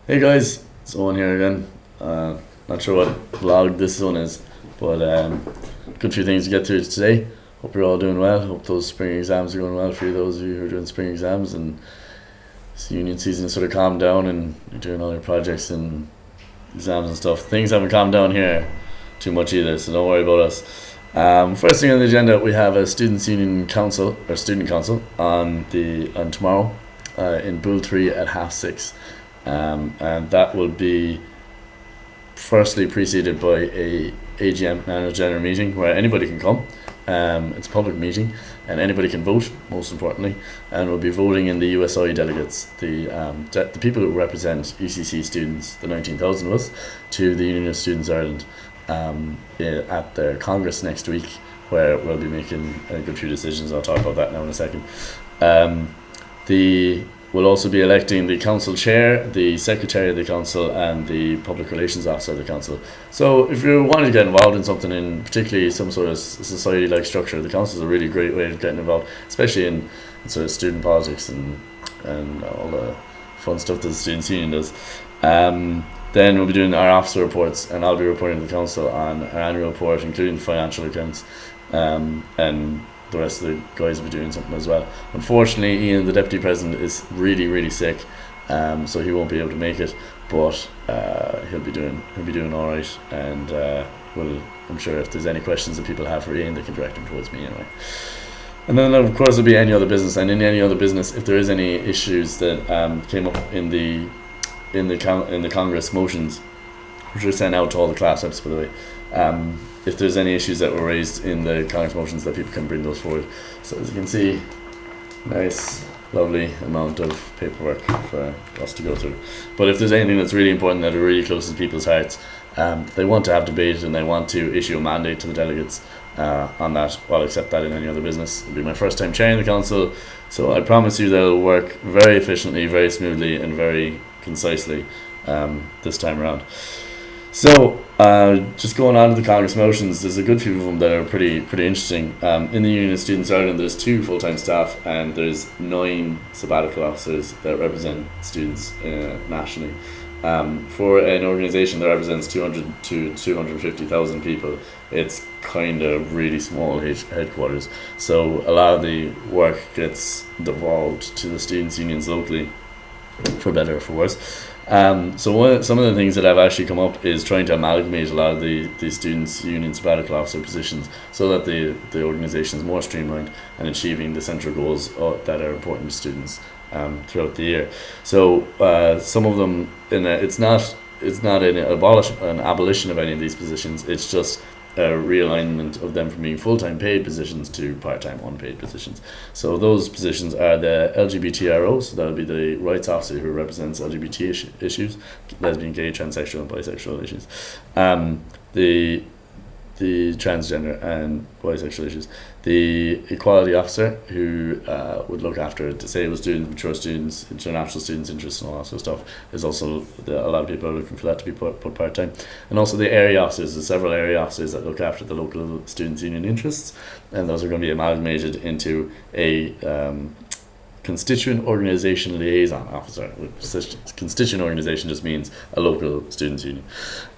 Hey guys, it's Owen here again. Not sure what vlog this one is, but good few things to get through today. Hope you're all doing well. Hope those spring exams are going well for you, those of you who are doing spring exams, and this union season has sort of calmed down and you're doing all your projects and exams and stuff. Things haven't calmed down here too much either, so don't worry about us. First thing on the agenda, we have a students' union council or student council on tomorrow in Bull 3 at 6:30. And that will be firstly preceded by a AGM, annual general meeting, where anybody can come. It's a public meeting and anybody can vote, most importantly, and we'll be voting in the USI delegates, the people who represent UCC students, the 19,000 of us, to the Union of Students Ireland at their Congress next week, where we'll be making a good few decisions. I'll talk about that now in a second. We'll also be electing the council chair, the secretary of the council, and the public relations officer of the council. So if you want to get involved in something, in particularly some sort of society-like structure, the council is a really great way of getting involved, especially in sort of student politics and all the fun stuff that the students' union does. Then we'll be doing our officer reports, and I'll be reporting to the council on our annual report, including financial accounts, and the rest of the guys will be doing something as well. Unfortunately, Ian, the deputy president, is really, really sick, so he won't be able to make it. But he'll be doing all right, and I'm sure if there's any questions that people have for Ian, they can direct them towards me anyway. And then of course there'll be any other business, and in any other business, if there is any issues that came up in the Congress motions, which are sent out to all the class reps, by the way. If there's any issues that were raised in the Congress motions, that people can bring those forward. So as you can see, nice, lovely amount of paperwork for us to go through. But if there's anything that's really important, that are really close to people's hearts, they want to have debate and they want to issue a mandate to the delegates on that, well, I'll accept that in any other business. It'll be my first time chairing the council, so I promise you they'll work very efficiently, very smoothly, and very concisely this time around. So, just going on to the Congress motions, there's a good few of them that are pretty interesting. In the Union of Students Ireland, there's 2 full-time staff and there's 9 sabbatical officers that represent students nationally. For an organisation that represents 200 to 250,000 people, it's kind of really small headquarters. So a lot of the work gets devolved to the students' unions locally, for better or for worse. Some of the things that have actually come up is trying to amalgamate a lot of the students' union sabbatical officer positions, so that the organisation is more streamlined and achieving the central goals that are important to students throughout the year. So some of them, it's not an abolition of any of these positions. It's just a realignment of them from being full-time paid positions to part-time unpaid positions. So those positions are the LGBTRO, so that would be the rights officer who represents LGBT issues, lesbian, gay, transsexual and bisexual issues, the transgender and bisexual issues, the equality officer who would look after disabled students, mature students, international students' interests and all that sort of stuff, is also a lot of people are looking for that to be put part-time. And also the area officers, there's several area officers that look after the local students' union interests, and those are going to be amalgamated into a constituent organisation liaison officer. Constituent organisation just means a local students' union.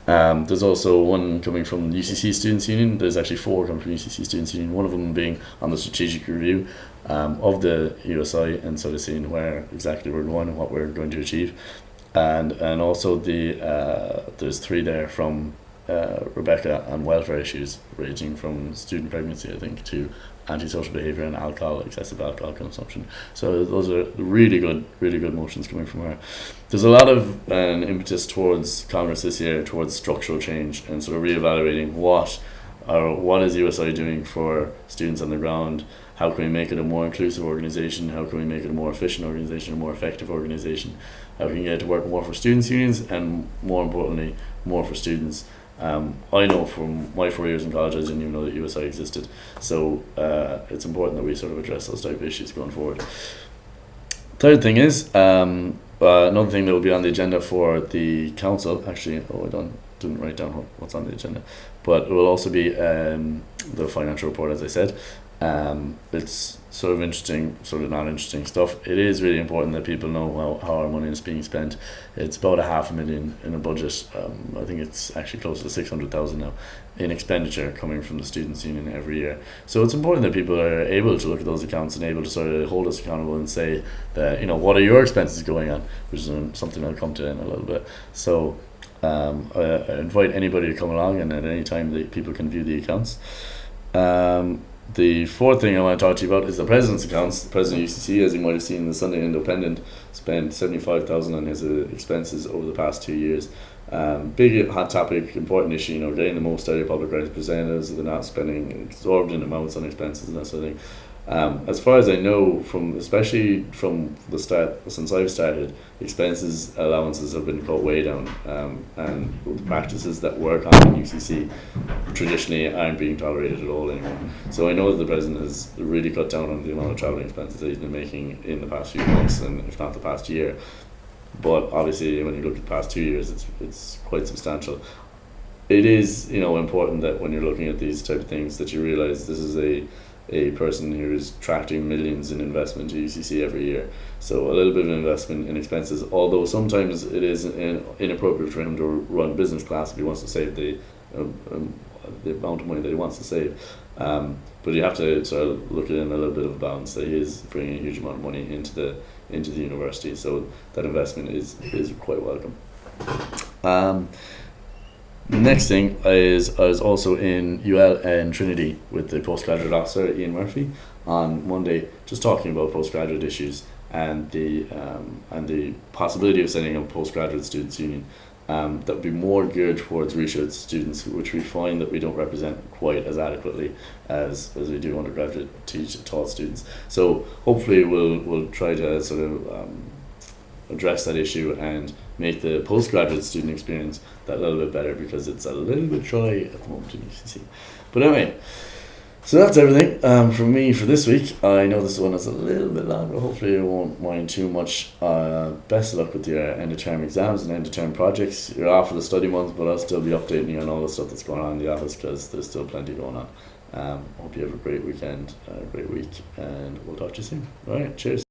There's also one coming from UCC Students' Union. There's actually 4 coming from UCC Students' Union, one of them being on the strategic review of the USI, and sort of seeing where exactly we're going and what we're going to achieve. And also there's 3 there from Rebecca on welfare issues, ranging from student pregnancy, I think, to antisocial behaviour and excessive alcohol consumption. So those are really good motions coming from her. There's a lot of an impetus towards Congress this year towards structural change and sort of reevaluating what is USI doing for students on the ground. How can we make it a more inclusive organisation? How can we make it a more efficient organisation, a more effective organisation? How can we get it to work more for students' unions and, more importantly, more for students? I know from my 4 years in college, I didn't even know that USI existed. So it's important that we sort of address those type of issues going forward. Third thing is, another thing that will be on the agenda for the council, actually, I didn't write down what's on the agenda, but it will also be the financial report, as I said. It's sort of interesting, sort of not interesting stuff. It is really important that people know how our money is being spent. It's about $500,000 in a budget. I think it's actually close to 600,000 now in expenditure coming from the Students' Union every year. So it's important that people are able to look at those accounts and able to sort of hold us accountable and say that, you know, what are your expenses going on, which is something I'll come to in a little bit. So I invite anybody to come along, and at any time people can view the accounts. The fourth thing I want to talk to you about is the President's accounts. The President of UCC, as you might have seen in the Sunday Independent, spent 75,000 on his expenses over the past 2 years. Big hot topic, important issue, you know, getting the most out of public representatives, so they're not spending exorbitant amounts on expenses and that sort of thing. As far as I know, especially from the start, since I've started, expenses allowances have been cut way down, and the practices that work on UCC traditionally aren't being tolerated at all anymore. So I know that the President has really cut down on the amount of travelling expenses that he's been making in the past few months, and if not the past year. But obviously, when you look at the past 2 years, it's quite substantial. It is, you know, important that when you're looking at these type of things, that you realise this is a person who is attracting millions in investment to UCC every year. So a little bit of investment in expenses, although sometimes it is inappropriate for him to run business class if he wants to save the amount of money that he wants to save. But you have to sort of look at it in a little bit of a balance, that he is bringing a huge amount of money into the university, so that investment is quite welcome. Next thing is I was also in UL and Trinity with the postgraduate officer Ian Murphy on Monday, just talking about postgraduate issues and the possibility of setting up postgraduate students' union that would be more geared towards research students, which we find that we don't represent quite as adequately as we do undergraduate taught students. So hopefully we'll try to sort of address that issue and make the postgraduate student experience that little bit better, because it's a little bit dry at the moment in UCC. But anyway, so that's everything from me for this week. I know this one is a little bit longer. Hopefully you won't mind too much. Best of luck with your end of term exams and end of term projects. You're off for the study month, but I'll still be updating you on all the stuff that's going on in the office, because there's still plenty going on. Hope you have a great weekend, a great week, and we'll talk to you soon. Alright, cheers.